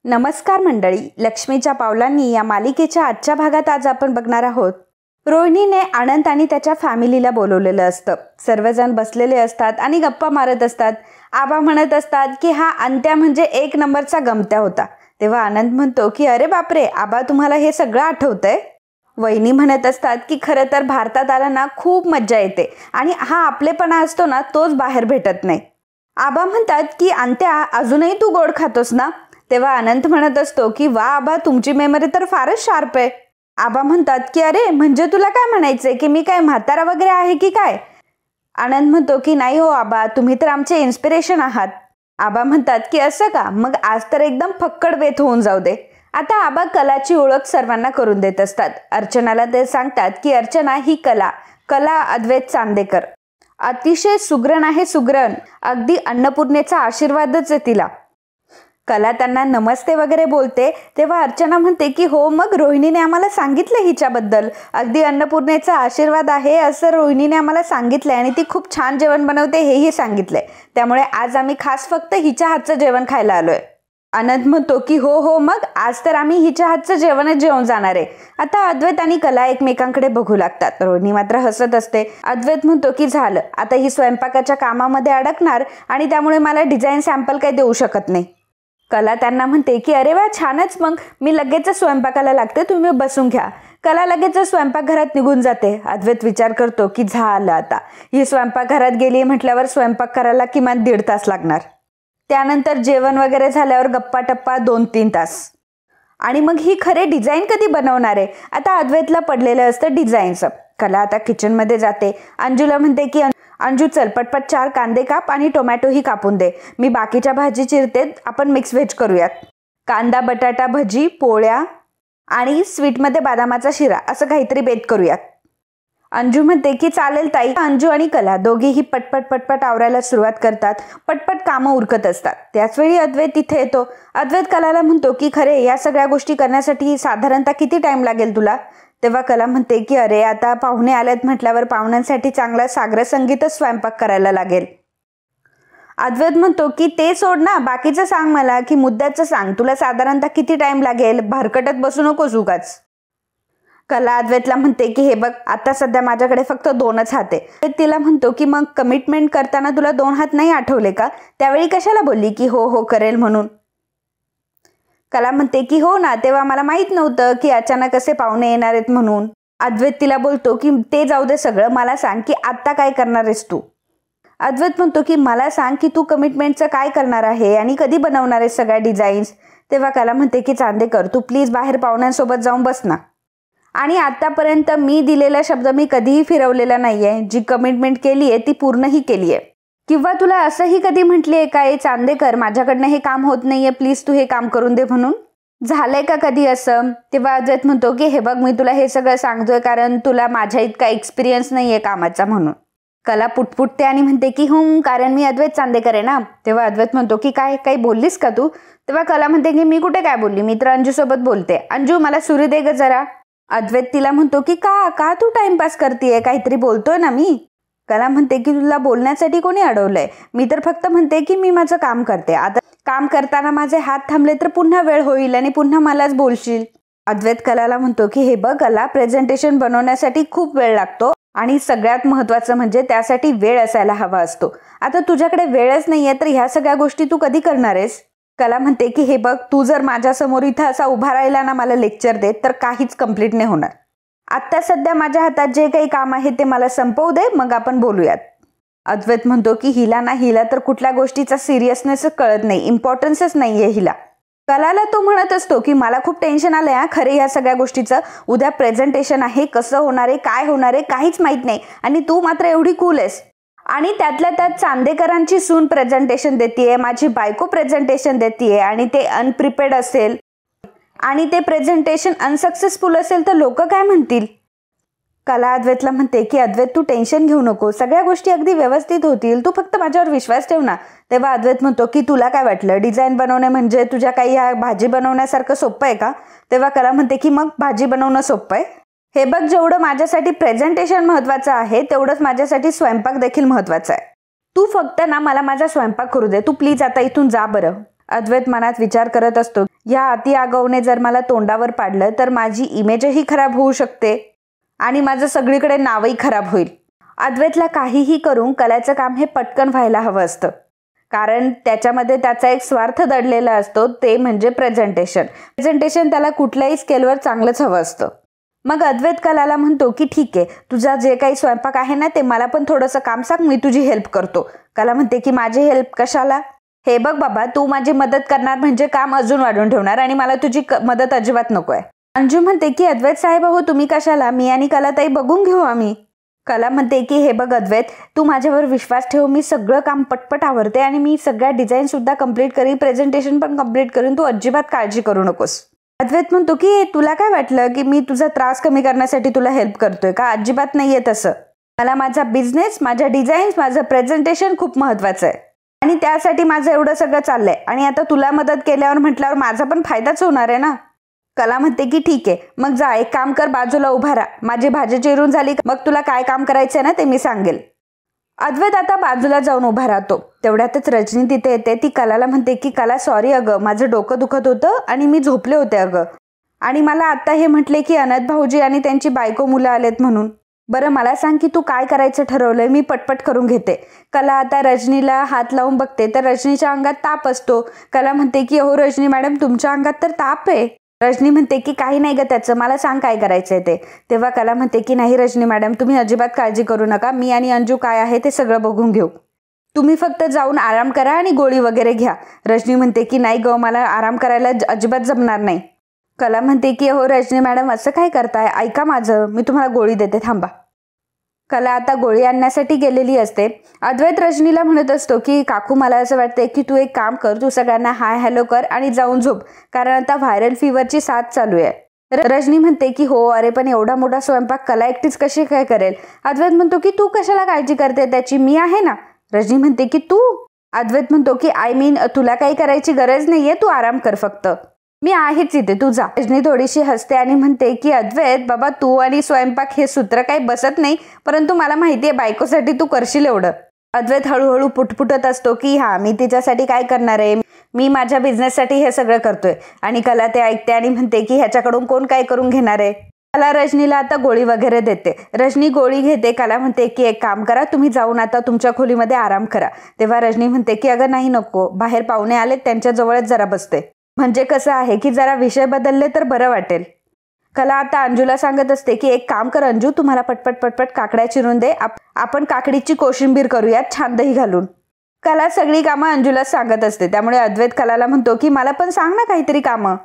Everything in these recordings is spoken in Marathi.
नमस्कार मंडळी, लक्ष्मीच्या पावलांनी या मालिकेच्या आजच्या भागात आज आपण बघणार आहोत. रोहिणीने आनंद आणि त्याच्या फॅमिलीला बोलवलेलं असतं. सर्वजण बसलेले असतात आणि गप्पा मारत असतात. आबा म्हणत असतात की हा अंत्या म्हणजे एक नंबरचा गमत्या होता. तेव्हा आनंद म्हणतो की अरे बापरे आबा, तुम्हाला हे सगळं आठवतंय. वहिनी म्हणत असतात की खरं तर भारतात आला ना खूप मज्जा येते आणि हा आपलेपणा असतो ना तोच बाहेर भेटत नाही. आबा म्हणतात की अंत्या, अजूनही तू गोड खातोस ना. तेव्हा आनंद म्हणत असतो की वा आबा, तुमची मेमरी तर फारच शार्प आहे. आबा म्हणतात की अरे म्हणजे तुला काय म्हणायचंय की मी काय म्हातारा वगैरे आहे की काय. आनंद म्हणतो की नाही हो आबा, तुम्ही तर आमचे इन्स्पिरेशन आहात. आबा म्हणतात की असं का, मग आज तर एकदम फक्कड बेत होऊन जाऊ दे. आता आबा कलाची ओळख सर्वांना करून देत असतात. अर्चनाला ते सांगतात की अर्चना ही कला अद्वैत चांदेकर अतिशय सुगरण आहे, सुगरण. अगदी अन्नपूर्णेचा आशीर्वादच आहे तिला. कला त्यांना नमस्ते वगैरे बोलते. तेव्हा अर्चना म्हणते की हो, मग रोहिणीने आम्हाला सांगितलं हिच्याबद्दल. अगदी अन्नपूर्णेचा आशीर्वाद आहे असं रोहिणीने आम्हाला सांगितलंय आणि ती खूप छान जेवण बनवते हेही सांगितलंय. त्यामुळे आज आम्ही खास फक्त हिच्या हातचं जेवण खायला आलोय. आनंद म्हणतो की हो, मग आज तर आम्ही हिच्या हातचं जेवणच जेवून जाणार आहे. आता अद्वैत आणि कला एकमेकांकडे बघू लागतात. रोहिणी मात्र हसत असते. अद्वैत म्हणतो की झालं, आता ही स्वयंपाकाच्या कामामध्ये अडकणार आणि त्यामुळे मला डिझाईन सॅम्पल काही देऊ शकत नाही. कला त्यांना म्हणते की अरे वा, छानच, मग मी लगेच स्वयंपाकाला लागते, तुम्ही बसून घ्या. कला लगेच स्वयंपाकघरात निघून जाते. अद्वैत विचार करतो की झालं, आता ही स्वयंपाकघरात गेली म्हटल्यावर स्वयंपाक करायला किमान 1.5 तास लागणार. त्यानंतर जेवण वगैरे झाल्यावर गप्पा टप्पा 2-3 तास. आणि मग ही खरे डिझाईन कधी बनवणार आहे. आता अद्वैतला पडलेलं असतं डिझाईनचं. कला आता किचनमध्ये जाते. अंजूला म्हणते की अंजू चल पटपट 4 कांदे काप आणि टोमॅटोही कापून दे. मी बाकीच्या भाजी चिरते, आपण मिक्स व्हेज करूयात. कांदा बटाटा भजी, पोळ्या आणि स्वीटमध्ये बदामाचा शिरा असं काहीतरी बेत करूयात. अंजू म्हणते की चालेल ताई. अंजू आणि कला दोघेही पटपट आवरायला सुरुवात करतात. पटपट कामं उरकत असतात. त्याचवेळी अद्वैत तिथे येतो. अद्वैत कलाला म्हणतो की खरे या सगळ्या गोष्टी करण्यासाठी साधारणतः किती टाइम लागेल तुला. तेव्हा कला म्हणते की अरे आता पाहुणे आलेत म्हटल्यावर पाहुण्यांसाठी चांगला सागर संगीतच स्वयंपाक करायला लागेल. अद्वैत म्हणतो की ते सोड ना, बाकीचं सांग मला, की मुद्द्याचं सांग. तुला साधारणतः किती टाइम लागेल, भरकटत बसू नकोस उगाच. कला अद्वैतला म्हणते की हे बघ, आता सध्या माझ्याकडे फक्त 2च हात आहे. तिला म्हणतो की मग कमिटमेंट करताना तुला 2 हात नाही आठवले का, त्यावेळी कशाला बोलली की हो करेल म्हणून. कला म्हणते की हो ना, तेव्हा मला माहित नव्हतं की अचानक असे पाहुणे येणार आहेत म्हणून. अद्वैत तिला बोलतो की ते जाऊ दे सगळं, मला सांग की आत्ता काय करणार आहेस तू. अद्वैत म्हणतो की मला सांग की तू कमिटमेंटचं काय करणार आहे आणि कधी बनवणार आहेस सगळ्या डिझाईन्स. तेव्हा कला म्हणते की चांदेकर, तू प्लीज बाहेर पाहुण्यांसोबत जाऊन बस ना. आणि आतापर्यंत मी दिलेला शब्द मी कधीही फिरवलेला नाहीये. जी कमिटमेंट केली आहे ती पूर्णही केली आहे. किंवा तुला असंही कधी म्हटलीये काय चांदेकर, माझ्याकडनं हे काम होत नाहीये, प्लीज तू हे काम करून दे म्हणून. झालंय का कधी असं. तेव्हा अद्वैत म्हणतो की हे बघ, मी तुला हे सगळं सांगतोय कारण तुला माझ्या इतका एक्सपिरियन्स नाहीये कामाचा म्हणून. कला पुटपुटते आणि म्हणते की कारण मी अद्वैत चांदेकर आहे ना. तेव्हा अद्वैत म्हणतो की काही बोललीस का तू. तेव्हा कला म्हणते की मी कुठे काय बोलली, मी तर अंजू सोबत बोलते. अंजू मला सुरी दे ग जरा. अद्वैत तिला म्हणतो की का तू टाइमपास करतेय, काहीतरी बोलतोय ना मी. कला म्हणते की तुला बोलण्यासाठी कोणी अडवलंय, मी तर फक्त म्हणते की मी माझं काम करते. आता काम करताना माझे हात थांबले तर पुन्हा वेळ होईल आणि पुन्हा मलाच बोलशील. अद्वैत कलाला म्हणतो की हे बघ कला, प्रेझेंटेशन बनवण्यासाठी खूप वेळ लागतो आणि सगळ्यात महत्वाचं म्हणजे त्यासाठी वेळ असायला हवा असतो. आता तुझ्याकडे वेळच नाहीये तर ह्या सगळ्या गोष्टी तू कधी करणार आहेस. कला म्हणते की हे बघ, तू जर माझ्यासमोर इथं असा उभा राहिला ना मला लेक्चर देत, तर काहीच कम्प्लीट नाही होणार. आत्ता सध्या माझ्या हातात जे काही काम आहे ते मला संपवू दे, मग आपण बोलूयात. अद्वैत म्हणतो की हिला तर कुठल्या गोष्टीचा सिरियसनेस कळत नाही, इम्पॉर्टन्सच नाहीये हिला. कलाला तो म्हणत असतो की मला खूप टेन्शन आलंय हा खरे ह्या सगळ्या गोष्टीचं. उद्या प्रेझेंटेशन आहे, कसं होणार आहे, काय होणार आहे, काहीच माहित नाही आणि तू मात्र एवढी कूल आहेस. आणि त्यातल्या त्यात चांदेकरांची सून प्रेझेंटेशन देतीये, माझी बायको प्रेझेंटेशन देतीये आणि ते अनप्रिपेर्ड असेल आणि ते प्रेझेंटेशन अनसक्सेसफुल असेल तर लोक काय म्हणतील. कला अद्वैतला म्हणते की अद्वैत तू टेन्शन घेऊ नको, सगळ्या गोष्टी अगदी व्यवस्थित होतील, तू फक्त माझ्यावर विश्वास ठेव ना. तेव्हा अद्वैत म्हणतो की तुला काय वाटलं, डिझाईन बनवणे म्हणजे तुझ्या काही ह्या भाजी बनवण्यासारखं सोपं आहे का. तेव्हा कला म्हणते की मग भाजी बनवणं सोपं आहे. हे बघ, जेवढं माझ्यासाठी प्रेझेंटेशन महत्वाचं आहे तेवढंच माझ्यासाठी स्वयंपाक देखील महत्वाचा आहे. तू फक्त ना मला माझा स्वयंपाक करू दे, तू प्लीज आता इथून जा बरं. अद्वैत मनात विचार करत असतो, या अति आगाऊने जर मला तोंडावर पाडलं तर माझी इमेजही खराब होऊ शकते आणि माझं सगळीकडे नावही खराब होईल. अद्वैतला काहीही करून कलाचं काम हे पटकन व्हायला हवं असतं, कारण त्याच्यामध्ये त्याचा एक स्वार्थ दडलेला असतो, ते म्हणजे प्रेझेंटेशन त्याला कुठल्याही स्केलवर चांगलंच हवं असतं. मग अद्वैत कलाला म्हणतो की ठीक आहे, तुझा जे काही स्वयंपाक आहे ना ते मला पण थोडंसं काम सांग, मी तुझी हेल्प करतो. कला म्हणते की माझी हेल्प कशाला? हे बघ बाबा, तू माझी मदत करणार म्हणजे काम अजून वाढून ठेवणार आणि मला तुझी मदत अजिबात नको आहे. अंजू म्हणते की अद्वैत साहेब हो, तुम्ही कशाला, मी आणि कलाताई बघून घेऊ आम्ही. कला म्हणते की हे बघ अद्वैत, तू माझ्यावर विश्वास ठेव, मी सगळं काम पटपट आवरते आणि मी सगळ्या डिझाईन सुद्धा कंप्लीट करीन, प्रेझेंटेशन पण कंप्लीट करीन, तू अजिबात काळजी करू नकोस. अद्वैत म्हणतो की तुला काय वाटलं की मी तुझा त्रास कमी करण्यासाठी तुला हेल्प करतोय का? अजिबात नाहीये तसं. मला माझा बिझनेस, माझ्या डिझाईन्स, माझं प्रेझेंटेशन खूप महत्वाचं आहे आणि त्यासाठी माझं एवढं सगळं चाललंय आणि आता तुला मदत केल्यावर म्हटल्यावर माझा पण फायदाच होणार आहे ना. कला म्हणते की ठीक आहे, मग जा एक काम कर, बाजूला उभा राहा, माझी भाजी चिरून झाली मग तुला काय काम करायचंय ना ते मी सांगेल. अद्वैत आता बाजूला जाऊन उभा राहतो. तेवढ्यातच रजनी तिथे येते. ती कलाला म्हणते की कला सॉरी अगं, माझं डोकं दुखत होतं आणि मी झोपले होते अगं, आणि मला आता हे म्हटले की अनाथ भाऊजी आणि त्यांची बायको मुलं आलेत म्हणून. बरं मला सांग की तू काय करायचं ठरवलंय, मी पटपट करून घेते. कला आता रजनीला हात लावून बघते तर रजनीच्या अंगात ताप असतो. कला म्हणते की हो रजनी मॅडम, तुमच्या अंगात तर ताप आहे. रजनी म्हणते की काही नाही ग त्याचं, मला सांग काय करायचंय ते. तेव्हा कला म्हणते की नाही रजनी मॅडम, तुम्ही अजिबात काळजी करू नका, मी आणि अंजू काय आहे ते सगळं बघून घेऊ, तुम्ही फक्त जाऊन आराम करा आणि गोळी वगैरे घ्या. रजनी म्हणते की नाही ग, मला आराम करायला अजिबात जमणार नाही. कला म्हणते की हो रजनी मॅडम, असं काय करताय, ऐका माझं, मी तुम्हाला गोळी देते, थांबा. कला आता गोळी आणण्यासाठी गेलेली असते. अद्वैत रजनीला म्हणत असतो की काकू मला असं वाटतंय की तू एक काम कर, तू सगळ्यांना हाय हॅलो कर आणि जाऊन झोप, कारण आता व्हायरल फीवरची साथ चालू आहे. रजनी म्हणते की हो, अरे पण एवढा मोठा स्वयंपाक कला एकटीच कशी काय करेल? अद्वैत म्हणतो की तू कशाला काळजी करते त्याची, मी आहे ना. रजनी म्हणते की तू? अद्वैत म्हणतो की आय मीन तुला काही करायची गरज नाहीये, तू आराम कर फक्त, मी आहेच इथे, तू जा. रजनी थोडीशी हसते आणि म्हणते की अद्वैत बाबा, तू आणि स्वयंपाक हे सूत्र काही बसत नाही, परंतु मला माहितीये बायकोसाठी तू करशील एवढं. अद्वैत हळूहळू पुटपुटत असतो की हा, मी तिच्यासाठी काय करणार आहे, मी माझ्या बिझनेससाठी हे सगळं करतोय. आणि कला ते ऐकते आणि म्हणते की ह्याच्याकडून कोण काय करून घेणार आहे. कला रजनीला आता गोळी वगैरे देते. रजनी गोळी घेते. कला म्हणते की एक काम करा, तुम्ही जाऊन आता तुमच्या खोलीमध्ये आराम करा. तेव्हा रजनी म्हणते की अगं नाही नको, बाहेर पाहुणे आले, त्यांच्या जवळच जरा बसते, म्हणजे कसं आहे की जरा विषय बदलले तर बरं वाटेल. कला आता अंजूला सांगत असते की एक काम कर अंजू, तुम्हाला पटपट काकड्या चिरून दे, आपण काकडीची कोशिंबीर करूयात छान दही घालून. कला सगळी कामं अंजूला सांगत असते, त्यामुळे अद्वैत कलाला म्हणतो की मला पण सांग ना काहीतरी कामं.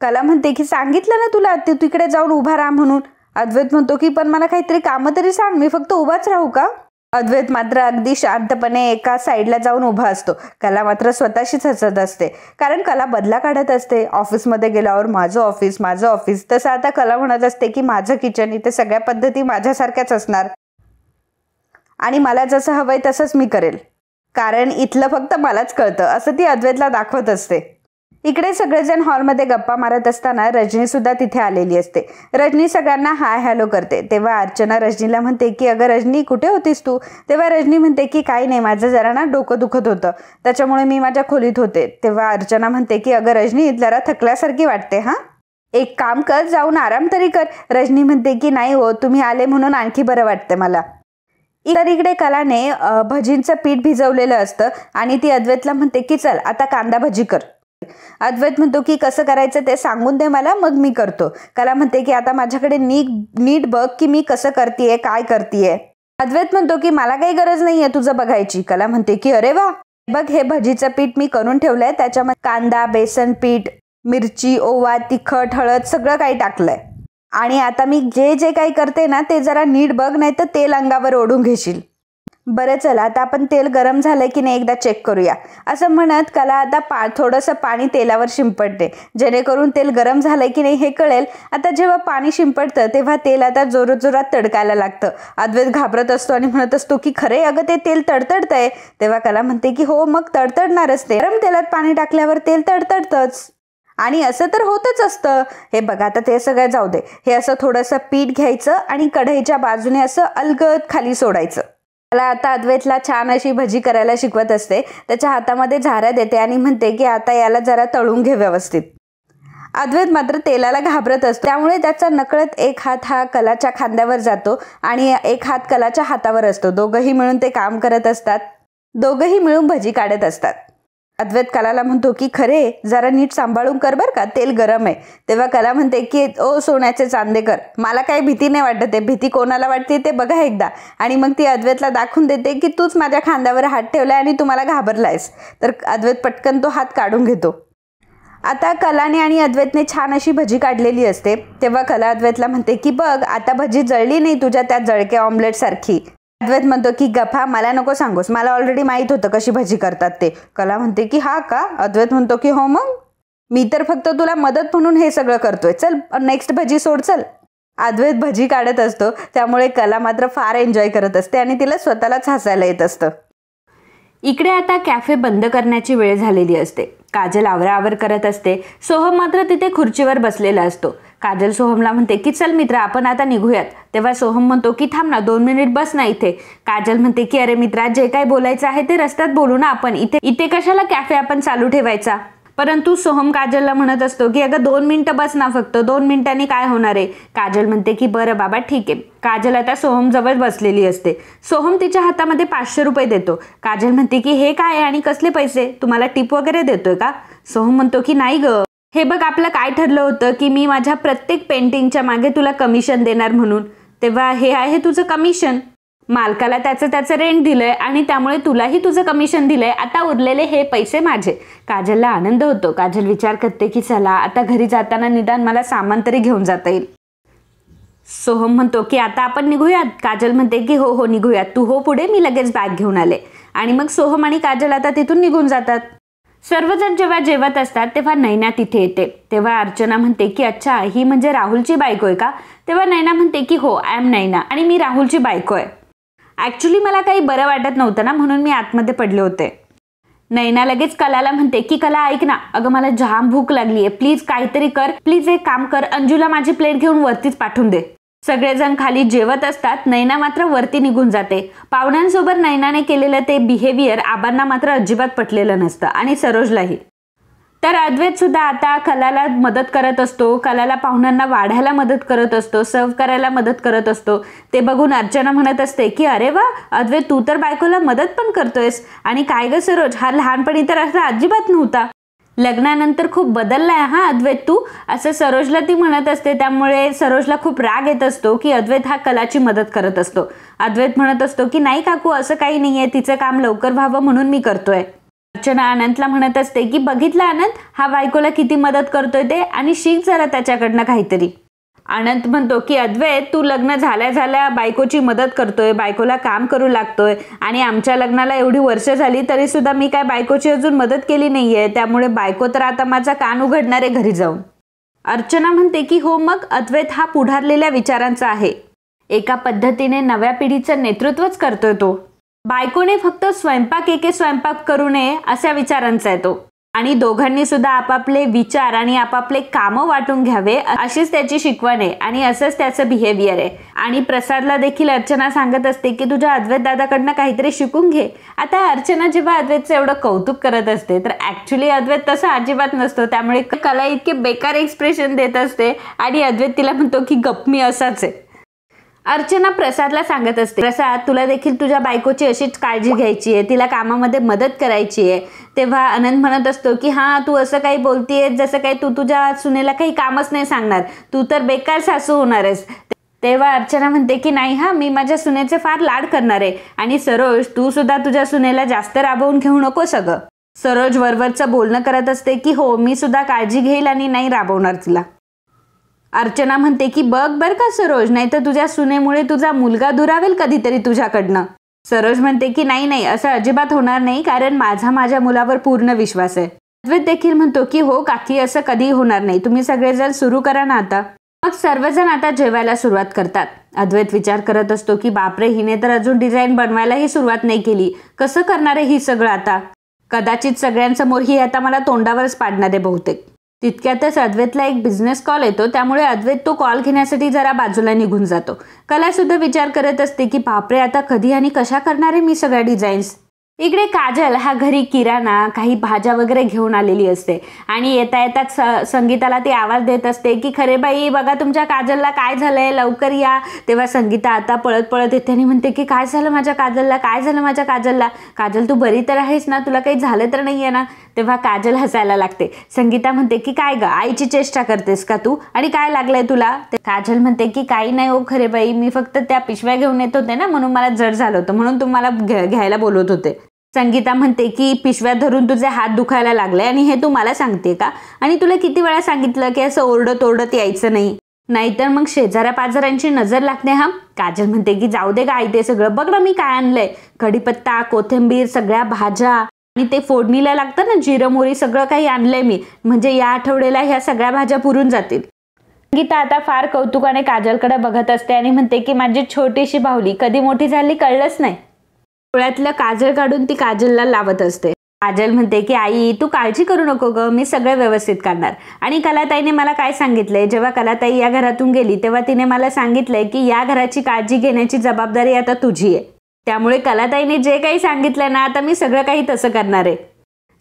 कला म्हणते की सांगितलं ना तुला, तू तिकडे जाऊन उभा राहा म्हणून. अद्वैत म्हणतो की पण मला काहीतरी कामं तरी सांग, मी फक्त उभाच राहू का? अद्वैत मात्र अगदी शांतपणे एका साईडला जाऊन उभा असतो. कला मात्र स्वतःशीच हसत असते, कारण कला बदला काढत असते. ऑफिसमध्ये गेल्यावर माझं ऑफिस, तसं आता कला म्हणत असते की माझं किचन, इथे सगळ्या पद्धती माझ्यासारख्याच असणार आणि मला जसं हवंय तसंच मी करेल, कारण इथलं फक्त मलाच कळतं, असं ती अद्वैतला दाखवत असते. इकडे सगळेजण हॉलमध्ये गप्पा मारत असताना रजनी सुद्धा तिथे आलेली असते. रजनी सगळ्यांना हाय हॅलो करते. तेव्हा अर्चना रजनीला म्हणते की अगं रजनी, कुठे होतीस तू? तेव्हा रजनी म्हणते की काही नाही, माझं जरा ना डोकं दुखत होतं, त्याच्यामुळे मी माझ्या खोलीत होते. तेव्हा अर्चना म्हणते की अगं रजनी, जरा थकल्यासारखी वाटते, हा एक काम कर, जाऊन आराम तरी कर. रजनी म्हणते की नाही हो, तुम्ही आले म्हणून आणखी बरं वाटतं मला. इकडे कलाने भजींचं पीठ भिजवलेलं असतं आणि ती अद्वैतला म्हणते की चल आता कांदा भजी कर. अद्वैत म्हणतो की कसं करायचं ते सांगून दे मला, मग मी करतो. कला म्हणते की आता माझ्याकडे नीट बघ की मी कसं करतीये, काय करतीये. अद्वैत म्हणतो की मला काही गरज नाहीये तुझं बघायची. कला म्हणते की अरे वा, बघ हे भजीचं पीठ मी करून ठेवलंय, त्याच्यामध्ये कांदा, बेसन पीठ, मिरची, ओवा, तिखट, हळद सगळं काही टाकलंय आणि आता मी जे काही करते ना ते जरा नीट बघ, नाही तर तेल अंगावर ओढून घेशील. बरं चला आता आपण तेल गरम झालंय की नाही एकदा चेक करूया. असं म्हणत कला आता थोडंसं पाणी तेलावर शिंपडते, जेणेकरून तेल गरम झालंय की नाही हे कळेल. आता जेव्हा पाणी शिंपडतं तेव्हा तेल आता जोरात तडकायला लागतं. अद्वैत घाबरत असतो आणि म्हणत असतो की खरे अगं ते तेल तडतडतंय. तेव्हा कला म्हणते की हो मग तडतडणारच, ते गरम तेलात पाणी टाकल्यावर तेल तडतडतंच आणि असं तर होतच असतं. हे बघा आता ते सगळं जाऊ दे, हे असं थोडंसं पीठ घ्यायचं आणि कढईच्या बाजूने असं अलगद खाली सोडायचं. कला आता अद्वैतला छान अशी भजी करायला शिकवत असते. त्याच्या हातामध्ये झारा देते आणि म्हणते की आता याला जरा तळून घे व्यवस्थित. अद्वैत मात्र तेलाला घाबरत असतो, त्यामुळे त्याचा नकळत एक हात हा कलाच्या खांद्यावर जातो आणि एक हात कलाच्या हातावर असतो. दोघंही मिळून ते काम करत असतात. दोघंही मिळून भजी काढत असतात. अद्वैत कलाला म्हणतो की खरे जरा नीट सांभाळून कर बरं का, तेल गरम आहे. तेव्हा कला म्हणते की ओ सोन्याचे चांदेकर, मला काही भीती नाही वाटत आहे, भीती कोणाला वाटते ते बघा एकदा. आणि मग ती अद्वैतला दाखवून देते की तूच माझ्या खांद्यावर हात ठेवलाय आणि तू मला घाबरलायस. तर अद्वैत पटकन तो हात काढून घेतो. आता कलाने आणि अद्वैतने छान अशी भजी काढलेली असते. तेव्हा कला अद्वैतला म्हणते की बघ आता भजी जळली नाही तुझ्या त्या जळक्या ऑमलेट सारखी. अद्वैत म्हणतो की गप्पा, मला नको सांगूस, मला ऑलरेडी माहीत होतं कशी भजी करतात ते. कला म्हणते की हा का? अद्वैत म्हणतो की हो मग, मी तर फक्त तुला मदत म्हणून हे सगळं करतोय, चल नेक्स्ट भजी सोड चल. अद्वैत भजी काढत असतो, त्यामुळे कला मात्र फार एन्जॉय करत असते आणि तिला स्वतःलाच हसायला येत असतं. इकडे आता कॅफे बंद करण्याची वेळ झालेली असते. काजल आवराआवर करत असते. सोहम मात्र तिथे खुर्चीवर बसलेला असतो. काजल सोहमला म्हणते की चल मित्र आपण आता निघूयात. तेव्हा सोहम म्हणतो की थांब ना 2 मिनिट बस ना इथे. काजल म्हणते की अरे मित्रा, जे काही बोलायचं आहे ते रस्त्यात बोलू ना आपण, इथे कशाला कॅफे आपण चालू ठेवायचा. परंतु सोहम काजलला म्हणत असतो की अगं 2 मिनिटं बस ना, फक्त 2 मिनिटांनी काय होणार आहे. काजल म्हणते की बरं बाबा ठीक आहे. काजल आता सोहम जवळ बसलेली असते. सोहम तिच्या हातामध्ये 500 रुपये देतो. काजल म्हणते की हे काय आणि कसले पैसे, तुम्हाला टिप वगैरे देतोय का. सोहम म्हणतो की नाही ग, हे बघ आपलं काय ठरलं होतं की मी माझ्या प्रत्येक पेंटिंगच्या मागे तुला कमिशन देणार म्हणून. तेव्हा हे आहे तुझं कमिशन. मालकाला त्याचं रेंट दिलंय आणि त्यामुळे तुलाही तुझं कमिशन दिलंय. आता उरलेले हे पैसे माझे. काजलला आनंद होतो. काजल विचार करते की चला आता घरी जाताना निदान मला सामान तरी घेऊन जाता येईल. सोहम म्हणतो की आता आपण निघूयात. काजल म्हणते की हो निघूयात, तू हो पुढे, मी लगेच बॅग घेऊन आले. आणि मग सोहम आणि काजल आता तिथून निघून जातात. सर्वजण जेव्हा जेवत असतात तेव्हा नैना तिथे येते. तेव्हा अर्चना म्हणते की अच्छा ही म्हणजे राहुलची बायको आहे का. तेव्हा नैना म्हणते की हो आय एम नैना आणि मी राहुलची बायको आहे. ॲक्च्युली मला काही बरं वाटत नव्हतं ना, म्हणून मी आतमध्ये पडले होते. नैना लगेच कलाला म्हणते की कला ऐक ना, अगं मला जाम भूक लागली आहे, प्लीज काहीतरी कर, प्लीज एक काम कर, अंजूला माझी प्लेट घेऊन वरतीच पाठवून दे. सगळेजण खाली जेवत असतात. नैना मात्र वरती निघून जाते. पाहुण्यांसोबत नैनाने केलेलं ते बिहेवियर आबांना मात्र अजिबात पटलेलं नसतं आणि सरोजलाही. तर अद्वैत सुद्धा आता कलाला मदत करत असतो. कलाला पाहुण्यांना वाढायला मदत करत असतो, सर्व करायला मदत करत असतो. ते बघून अर्चना म्हणत असते की अरे वा अद्वैत, तू तर बायकोला मदत पण करतोयस. आणि काय ग सरोज, हा लहानपणी तर असा अजिबात नव्हता, लग्नानंतर खूप बदललाय हा अद्वैत तू, असं सरोजला ती म्हणत असते. त्यामुळे सरोजला खूप राग येत असतो की अद्वैत हा कलाची मदत करत असतो. अद्वैत म्हणत असतो की नाही काकू, असं काही नाहीये, तिचं काम लवकर व्हावं म्हणून मी करतोय. अर्चना अनंतला म्हणत असते की बघितलं अनंत, हा बायकोला किती मदत करतोय ते, आणि शिक जरा त्याच्याकडनं काहीतरी. अनंत म्हणतो की अद्वैत, तू लग्न झाल्या झाल्या बायकोची मदत करतोय, बायकोला काम करू लागतोय, आणि आमच्या लग्नाला एवढी वर्ष झाली तरी सुद्धा मी काय बायकोची अजून मदत केली नाहीये, त्यामुळे बायको तर आता माझा कान उघडणार आहे घरी जाऊन. अर्चना म्हणते की हो मग अद्वैत हा पुढारलेल्या विचारांचा आहे. एका पद्धतीने नव्या पिढीचं नेतृत्वच करतोय तो. बायकोने फक्त स्वयंपाक एके स्वयंपाक करू नये अशा विचारांचा आहे तो. आणि दोघांनी सुद्धा आपापले विचार आणि आपापले कामं वाटून घ्यावे अशीच त्याची शिकवण आहे आणि असंच त्याचं बिहेवियर आहे. आणि प्रसादला देखील अर्चना सांगत असते की तुझ्या अद्वैत दादाकडनं काहीतरी शिकून घे. आता अर्चना जेव्हा अद्वैतचं एवढं कौतुक करत असते तर ॲक्च्युली अद्वैत तसा अजिबात नसतो, त्यामुळे कला इतके बेकार एक्सप्रेशन देत असते आणि अद्वैत तिला म्हणतो की गप मी असाच आहे. अर्चना प्रसादला सांगत असते, प्रसाद तुला देखील तुझ्या बायकोची अशीच काळजी घ्यायची आहे, तिला कामामध्ये मदत करायची आहे. तेव्हा आनंद म्हणत असतो की हां तू असं काही बोलतीये जसं काही तू तुझ्या सुनेला काही कामच नाही सांगणार, तू तर बेकार सासू होणार आहेस. तेव्हा अर्चना म्हणते की नाही हां, मी माझ्या सुनेचे फार लाड करणार आहे. आणि सरोज तू सुद्धा तुझ्या सुनेला जास्त राबवून घेऊ नको सगळं. सरोज वरवरचं बोलणं करत असते की हो मी सुद्धा काळजी घेईल आणि नाही राबवणार तिला. अर्चना म्हणते की बघ बर का सरोज, नाही तर तुझ्या सुनेमुळे तुझा मुलगा दुरावेल कधीतरी तुझ्याकडनं. सरोज म्हणते की नाही असं अजिबात होणार नाही, कारण माझ्या मुलावर पूर्ण विश्वास आहे. अद्वैत देखील म्हणतो की हो काकी असं कधी होणार नाही, तुम्ही सगळेजण सुरू करा ना आता. मग सर्वजण आता जेवायला सुरुवात करतात. अद्वैत विचार करत असतो की बापरे, हिने तर अजून डिझाईन बनवायलाही सुरुवात नाही केली, कसं करणार आहे ही सगळं आता. कदाचित सगळ्यांसमोर ही आता मला तोंडावरच पाडणार आहे बहुतेक. तितक्यातच अद्वैतला एक बिझनेस कॉल येतो, त्यामुळे अद्वैत तो कॉल घेण्यासाठी जरा बाजूला निघून जातो. कला सुद्धा विचार करत असते की बापरे, आता कधी आणि कशा करणार आहे मी सगळ्या डिझाईन्स. इकडे काजल हा घरी किराणा, काही भाज्या वगैरे घेऊन आलेली असते आणि येता येताच संगीताला ती आवाज देत असते की खरे बाई बघा तुमच्या काजलला काय झालंय, लवकर या. तेव्हा संगीता आता पळत पळत येते आणि म्हणते की काय झालं माझ्या काजलला, काय झालं माझ्या काजलला. काजल तू बरी तर आहेस ना, तुला काही झालं तर नाही आहे ना. तेव्हा काजल हसायला लागते. संगीता म्हणते की काय ग, आईची चेष्टा करतेस का तू, आणि काय लागलंय तुला. काजल म्हणते की काही नाही हो खरे बाई, मी फक्त त्या पिशव्या घेऊन येत होते ना, म्हणून मला जड झालं होतं, म्हणून तुम्हाला घ्यायला बोलवत होते. संगीता म्हणते की पिशव्या धरून तुझे हात दुखायला लागले आणि हे तू मला सांगते का, आणि तुला किती वेळा सांगितलं की असं ओरडत ओरडत यायचं नाही, नाहीतर मग शेजाऱ्या पाजाऱ्यांची नजर लागते. हा. काजल म्हणते की जाऊ दे गाई, ते सगळं बघ ना मी काय आणलंय, कढीपत्ता, कोथिंबीर, सगळ्या भाज्या आणि ते फोडणीला लागतं ना जिरं मोहरी, सगळं काही आणलंय मी, म्हणजे या आठवड्याला ह्या सगळ्या भाज्या पुरून जातील. संगीता आता फार कौतुकाने काजलकडे बघत असते आणि म्हणते की माझी छोटीशी बाहुली कधी मोठी झाली कळलंच नाही. डोळ्यातलं काजळ काढून ती काजलला लावत असते. काजल म्हणते की आई तू काळजी करू नको ग, मी सगळं व्यवस्थित करणार. आणि कलाताईने मला काय सांगितलंय, जेव्हा कलाताई या घरातून गेली तेव्हा तिने मला सांगितलंय की या घराची काळजी घेण्याची जबाबदारी आता तुझी आहे. त्यामुळे कलाताईने जे काही सांगितलंय ना, आता मी सगळं काही तसं करणार आहे.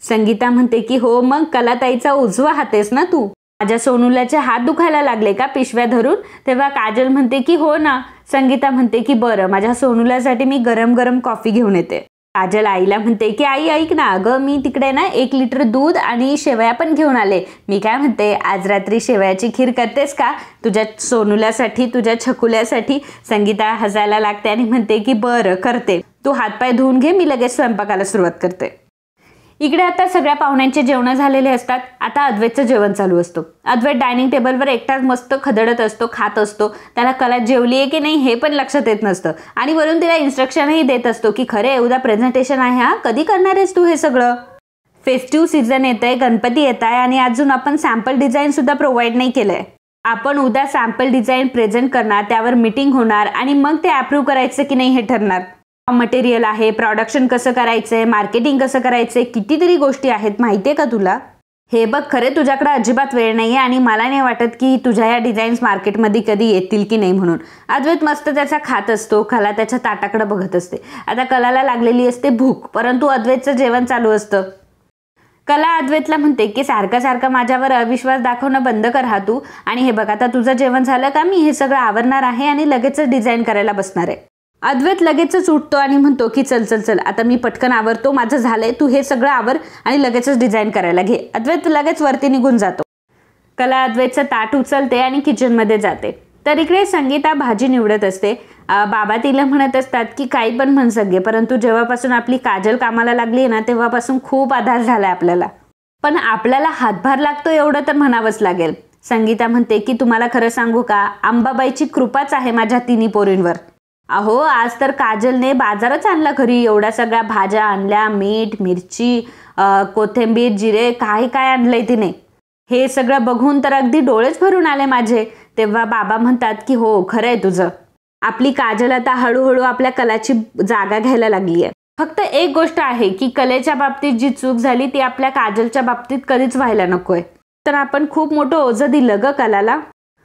संगीता म्हणते की हो, मग कलाताईचा उजवा हात आहेस ना तू. माझ्या सोनूलाचे हात दुखायला लागले का पिशव्या धरून. तेव्हा काजल म्हणते की हो ना. संगीता म्हणते की बरं, माझ्या सोनूलासाठी मी गरम गरम कॉफी घेऊन येते. काजल आईला म्हणते की आई ऐक ना, अगं मी तिकडे ना 1 लिटर दूध आणि शेवया पण घेऊन आले. मी काय म्हणते, आज रात्री शेवयाची खीर करतेस का तुझ्या सोनूलासाठी, तुझ्या छकुल्यासाठी. संगीता हसायला लागते आणि म्हणते की बरं करते, तू हातपाय धुवून घे, मी लगेच स्वयंपाकाला सुरुवात करते. इकडे आता सगळ्या पाहुण्यांचे जेवण झालेले असतात. आता अद्वैतचं जेवण चालू असतो. अद्वैत डायनिंग टेबलवर एकटाच मस्त खदडत असतो, खात असतो. त्याला कला जेवली आहे की नाही हे पण लक्षात येत नसतं आणि वरून तिला इन्स्ट्रक्शनही देत असतो की खरे उद्या प्रेझेंटेशन आहे, हा कधी करणार आहेस तू हे सगळं. फेस्टिव्ह सीझन येत आहे, गणपती येत आहे आणि अजून आपण सॅम्पल डिझाईन सुद्धा प्रोव्हाइड नाही केलंय. आपण उद्या सॅम्पल डिझाईन प्रेझेंट करणार, त्यावर मीटिंग होणार आणि मग ते अप्रूव्ह करायचं की नाही हे ठरणार. मटेरियल आहे, प्रोडक्शन कसं करायचंय, मार्केटिंग कसं करायचंय, कितीतरी गोष्टी आहेत माहितीये का तुला. हे बघ खरे तुझ्याकडे अजिबात वेळ नाहीये आणि मला नाही वाटत की तुझ्या या डिझाईन्स मार्केटमध्ये कधी येतील की नाही म्हणून. अद्वैत मस्त त्याचा खात असतो. कला त्याच्या ताटाकडे बघत असते. आता कलाला लागलेली असते भूक, परंतु अद्वैतचं जेवण चालू असतं. कला अद्वैतला म्हणते की सारखं सारखं माझ्यावर अविश्वास दाखवणं बंद कर हा तू, आणि हे बघ आता तुझं जेवण झालं का, मी हे सगळं आवरणार आहे आणि लगेचच डिझाईन करायला बसणार आहे. अद्वैत लगेचच उठतो आणि म्हणतो की चल चल चल, आता मी पटकन आवरतो, माझं झालंय, तू हे सगळं आवर आणि लगेचच डिझाईन करायला घे. अद्वैत लगेच वरती निघून जातो. कला अद्वैतचं ताट उचलते आणि किचनमध्ये जाते. तर इकडे संगीता भाजी निवडत असते. बाबा तिला म्हणत असतात की काही पण म्हण सगळे, परंतु जेव्हापासून आपली काजल कामाला लागली ना तेव्हापासून खूप आधार झालाय आपल्याला, पण आपल्याला हातभार लागतो एवढं तर म्हणावंच लागेल. संगीता म्हणते की तुम्हाला खरं सांगू का, अंबाबाईची कृपाच आहे माझ्या तिन्ही पोरींवर. अहो आज तर काजलने बाजारच आणला घरी, एवढ्या सगळ्या भाज्या आणल्या, मीठ, मिरची, कोथिंबीर, जिरे, काय काय आणलंय तिने. हे सगळं बघून तर अगदी डोळेच भरून आले माझे. तेव्हा बाबा म्हणतात की हो खरंय तुझं, आपली काजल आता हळूहळू आपल्या कलाची जागा घ्यायला लागली आहे. फक्त एक गोष्ट आहे की कलेच्या बाबतीत जी चूक झाली ती आपल्या काजलच्या बाबतीत कधीच व्हायला नकोय. तर आपण खूप मोठं ओझं दिलं ग कलाला.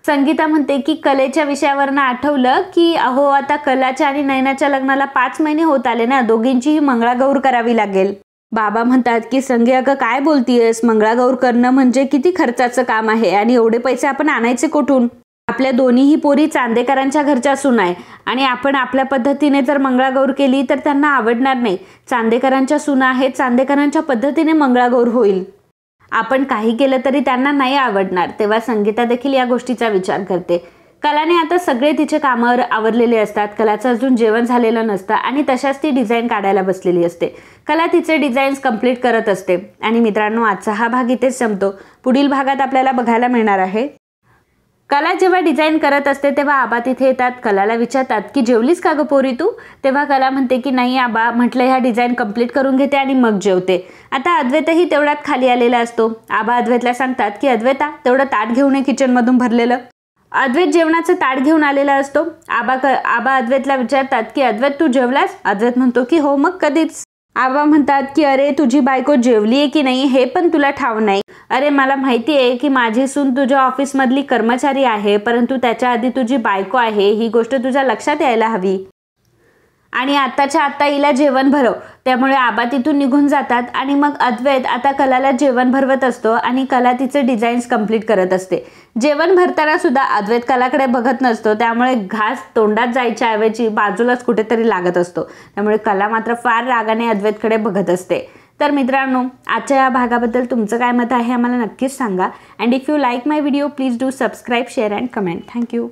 संगीता म्हणते की कलेच्या विषयावरनं आठवलं की अहो आता कलाच्या आणि नयनाच्या लग्नाला 5 महिने होत आले ना, दोघींचीही मंगळागौर करावी लागेल. बाबा म्हणतात की संगे अगं काय बोलतीयस, मंगळागौर करणं म्हणजे किती खर्चाचं काम आहे आणि एवढे पैसे आपण आणायचे कुठून. आपल्या दोन्हीही पोरी चांदेकरांच्या घरच्या सून आहे आणि आपण आपल्या पद्धतीने जर मंगळागौर केली तर त्यांना आवडणार नाही. चांदेकरांच्या सुना आहेत, चांदेकरांच्या पद्धतीने मंगळागौर होईल. आपण काही केलं तरी त्यांना नाही आवडणार. तेव्हा संगीता देखील या गोष्टीचा विचार करते. कलाने आता सगळे तिचे कामावर आवरलेले असतात. कलाचं अजून जेवण झालेलं नसतं आणि तशाच ती डिझाईन काढायला बसलेली असते. कला तिचे डिझाईन्स कंप्लीट करत असते. आणि मित्रांनो आजचा हा भाग इथेच संपतो. पुढील भागात आपल्याला बघायला मिळणार आहे. कला जेव्हा डिझाईन करत असते तेव्हा आबा तिथे येतात. कलाला विचारतात की जेवलीस का ग पोरी तू. तेव्हा कला म्हणते की नाही आबा, म्हटलं ह्या डिझाईन कंप्लीट करून घेते आणि मग जेवते. आता अद्वैतही तेवढ्यात खाली आलेला असतो. आबा अद्वैतला सांगतात की अद्वैता तेवढं ताट घेऊन ये किचनमधून भरलेलं. अद्वैत जेवणाचं ताट घेऊन आलेला असतो. आबा अद्वैतला विचारतात की अद्वैत तू जेवलास. अद्वैत म्हणतो की हो मग कधीच. आबा म्हणतात की अरे तुझी बायको जेवली आहे की नाही हे पण तुला ठाव नाही. अरे मला माहिती आहे की माझी सून तुझ्या ऑफिसमधली कर्मचारी आहे, परंतु त्याच्या आधी तुझी बायको आहे, ही गोष्ट तुझ्या लक्षात यायला हवी. आणि आत्ताच्या आत्ता हिला जेवण भरव. त्यामुळे आबा तिथून निघून जातात आणि मग अद्वैत आता कलाला जेवण भरवत असतो आणि कला तिचे डिझाईन्स कंप्लीट करत असते. जेवण भरताना सुद्धा अद्वैत कलाकडे बघत नसतो, त्यामुळे घास तोंडात जायच्या ऐवजी बाजूलाच कुठेतरी लागत असतो. त्यामुळे कला मात्र फार रागाने अद्वैतकडे बघत असते. तर मित्रांनो, आजच्या या भागाबद्दल तुमचं काय मत आहे आम्हाला नक्कीच सांगा. And if you like my video please do subscribe, share and comment. Thank you.